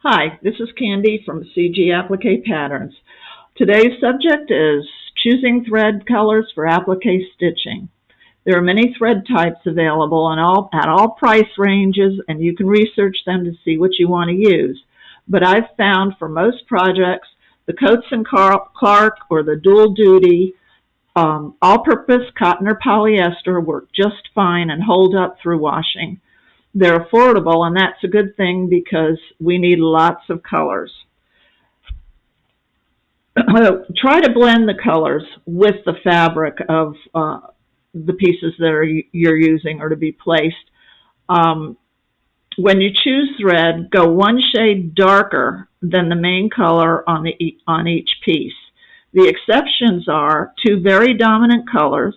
Hi, this is Candy from CG Applique Patterns. Today's subject is choosing thread colors for applique stitching. There are many thread types available at all price ranges, and you can research them to see what you want to use. But I've found for most projects, the Coats and Clark or the dual duty all-purpose cotton or polyester work just fine and hold up through washing. They're affordable, and that's a good thing because we need lots of colors. Try to blend the colors with the fabric of the pieces that you're using or to be placed. When you choose thread, go one shade darker than the main color on each piece. The exceptions are two very dominant colors,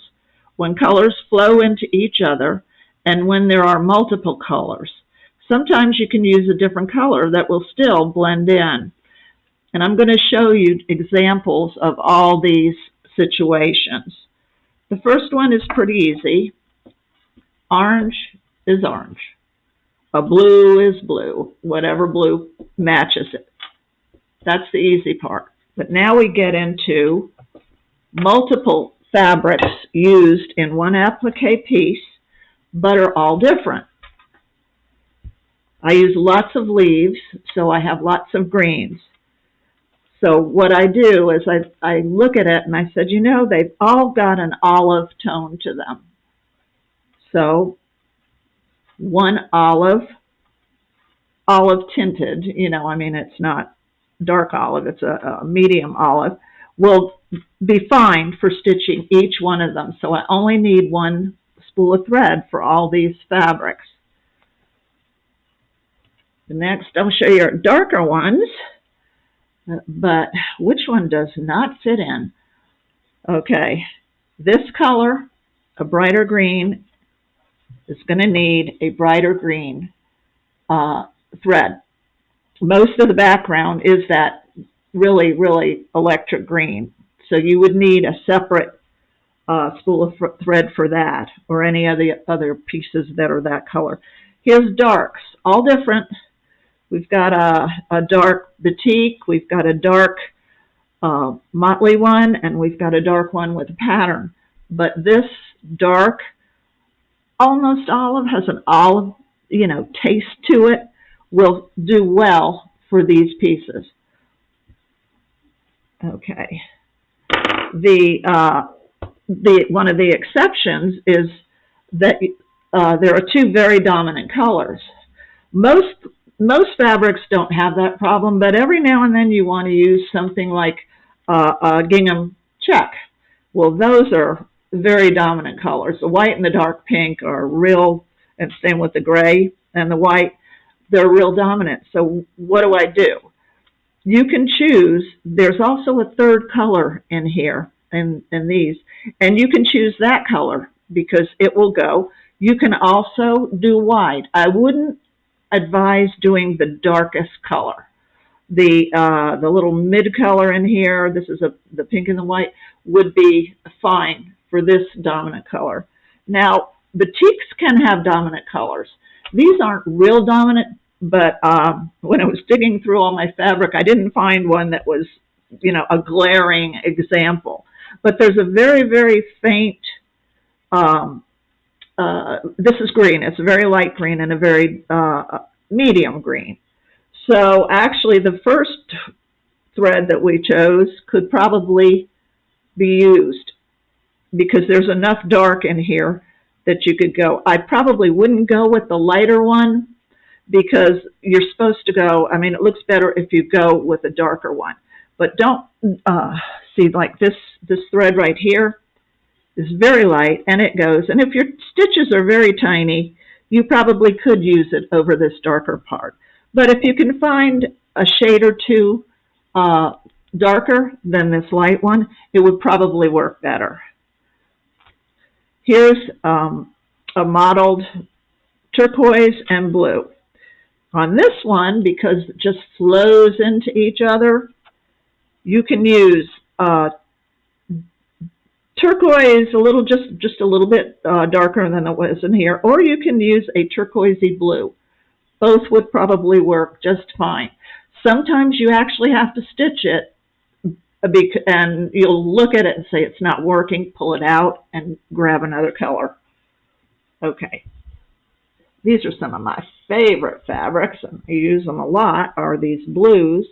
when colors flow into each other, and when there are multiple colors. Sometimes you can use a different color that will still blend in. And I'm going to show you examples of all these situations. The first one is pretty easy. Orange is orange. A blue is blue, whatever blue matches it. That's the easy part. But now we get into multiple fabrics used in one applique piece, but are all different. I use lots of leaves, so I have lots of greens. So what I do is I look at it and I said, you know, they've all got an olive tone to them. So one olive tinted, it's not dark olive, it's a medium olive, will be fine for stitching each one of them. So I only need one spool of thread for all these fabrics. Next, I'll show you our darker ones, but which one does not fit in? Okay, this color, a brighter green, is going to need a brighter green thread. Most of the background is that really, really electric green, so you would need a separate spool of thread for that, or any of the other pieces that are that color. Here's darks, all different. We've got a dark batik, we've got a dark motley one, and we've got a dark one with a pattern. But this dark, almost olive, has an olive, taste to it, will do well for these pieces. Okay. One of the exceptions is that there are two very dominant colors. Most fabrics don't have that problem, but every now and then you want to use something like a gingham check. Well, those are very dominant colors. The white and the dark pink are real, and same with the gray and the white, they're real dominant. So what do? You can choose, there's also a third color in here, in these, and you can choose that color because it will go. You can also do white. I wouldn't advise doing the darkest color. The little mid color in here, this is the pink and the white, would be fine for this dominant color. Now, batiks can have dominant colors. These aren't real dominant, but when I was digging through all my fabric, I didn't find one that was, a glaring example. But there's a very, very faint, this is green. It's a very light green and a very medium green. So actually the first thread that we chose could probably be used because there's enough dark in here that you could go. I probably wouldn't go with the lighter one because you're supposed to go, it looks better if you go with a darker one. But don't see, like this thread right here is very light and it goes. And if your stitches are very tiny, you probably could use it over this darker part. But if you can find a shade or two darker than this light one, it would probably work better. Here's a mottled turquoise and blue. On this one, because it just flows into each other, you can use turquoise just a little bit darker than it was in here, or you can use a turquoisey blue. Both would probably work just fine. Sometimes you actually have to stitch it, and you'll look at it and say it's not working, pull it out, and grab another color. Okay, these are some of my favorite fabrics, and I use them a lot, are these blues.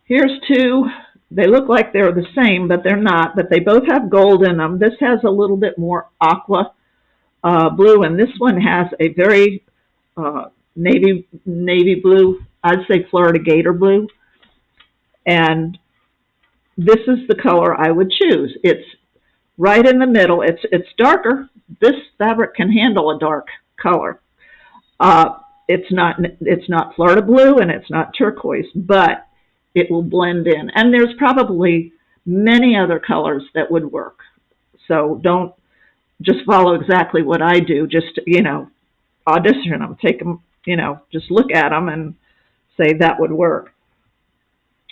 Here's two. They look like they're the same, but they're not, but they both have gold in them. This has a little bit more aqua blue, and this one has a very navy blue, I'd say Florida Gator blue. And this is the color I would choose. It's right in the middle. It's darker. This fabric can handle a dark color. It's not Florida blue and it's not turquoise, but it will blend in. And there's probably many other colors that would work. So don't just follow exactly what I do. Just, audition them, take them, just look at them and say that would work.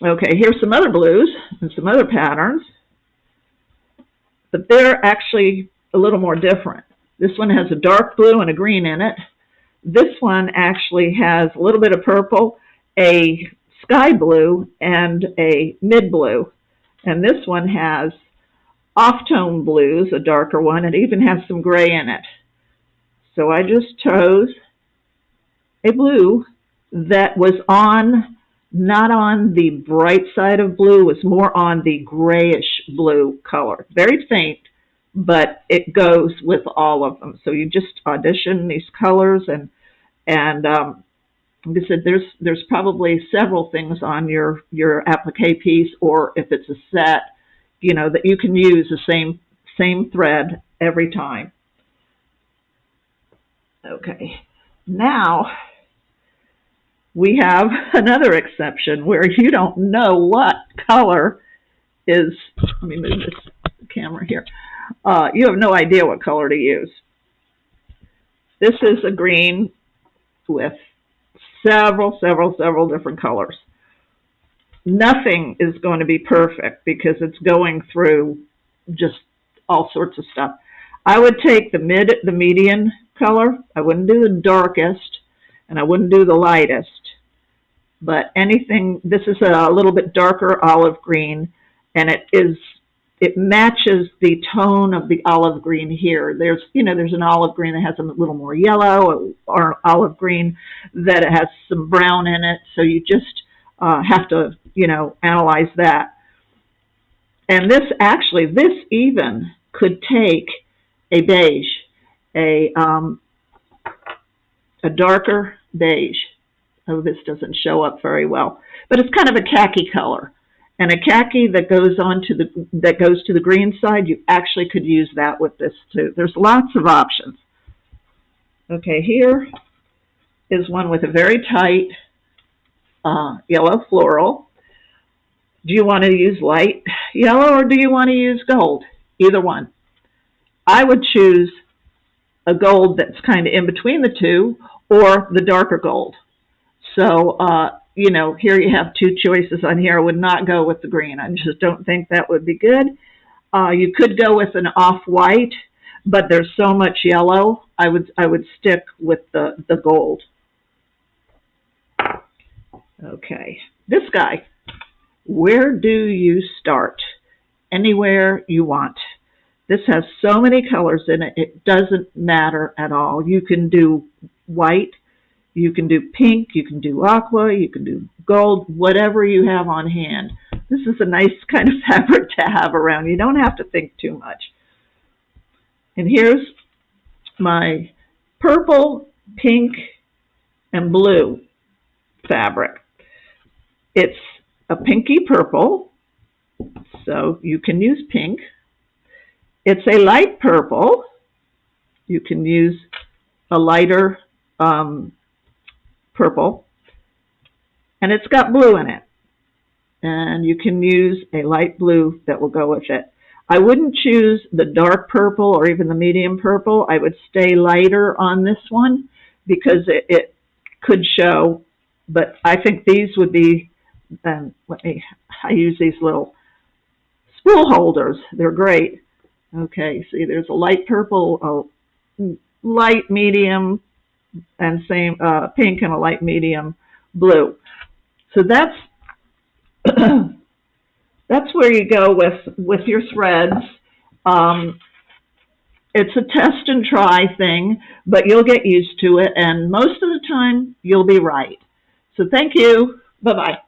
Okay, here's some other blues and some other patterns, but they're actually a little more different. This one has a dark blue and a green in it. This one actually has a little bit of purple, a sky blue, and a mid blue. And this one has off-tone blues, a darker one. It even has some gray in it. So I just chose a blue that was not on the bright side of blue, was more on the grayish blue color. Very faint, but it goes with all of them. So you just audition these colors, and like I said, there's probably several things on your applique piece, or if it's a set, that you can use the same thread every time. Okay, now we have another exception where you don't know what color is. Let me move this camera here. You have no idea what color to use. This is a green with several different colors. Nothing is going to be perfect because it's going through just all sorts of stuff. I would take the median color. I wouldn't do the darkest, and I wouldn't do the lightest. But anything, this is a little bit darker olive green, and it matches the tone of the olive green here. There's an olive green that has a little more yellow, or olive green that has some brown in it. So you just have to, analyze that. And this even could take a beige, a darker beige. Oh, this doesn't show up very well, but it's kind of a khaki color. And a khaki that goes to the green side, you actually could use that with this too. There's lots of options. Okay, here is one with a very tight yellow floral. Do you want to use light yellow or do you want to use gold? Either one. I would choose a gold that's kind of in between the two, or the darker gold. So, here you have two choices on here. I would not go with the green. I just don't think that would be good. You could go with an off-white, but there's so much yellow. I would stick with the gold. Okay, this guy. Where do you start? Anywhere you want. This has so many colors in it, it doesn't matter at all. You can do white, you can do pink, you can do aqua, you can do gold, whatever you have on hand. This is a nice kind of fabric to have around. You don't have to think too much. And here's my purple, pink, and blue fabric. It's a pinky purple, so you can use pink. It's a light purple. You can use a lighter purple. And it's got blue in it. And you can use a light blue that will go with it. I wouldn't choose the dark purple or even the medium purple. I would stay lighter on this one because it could show. But I think these would be, I use these little spool holders. They're great. Okay, see, there's a light purple, a light medium, and same pink and a light medium blue. So that's that's where you go with your threads. Um, it's a test and try thing, but you'll get used to it, and most of the time you'll be right. So thank you. Bye bye.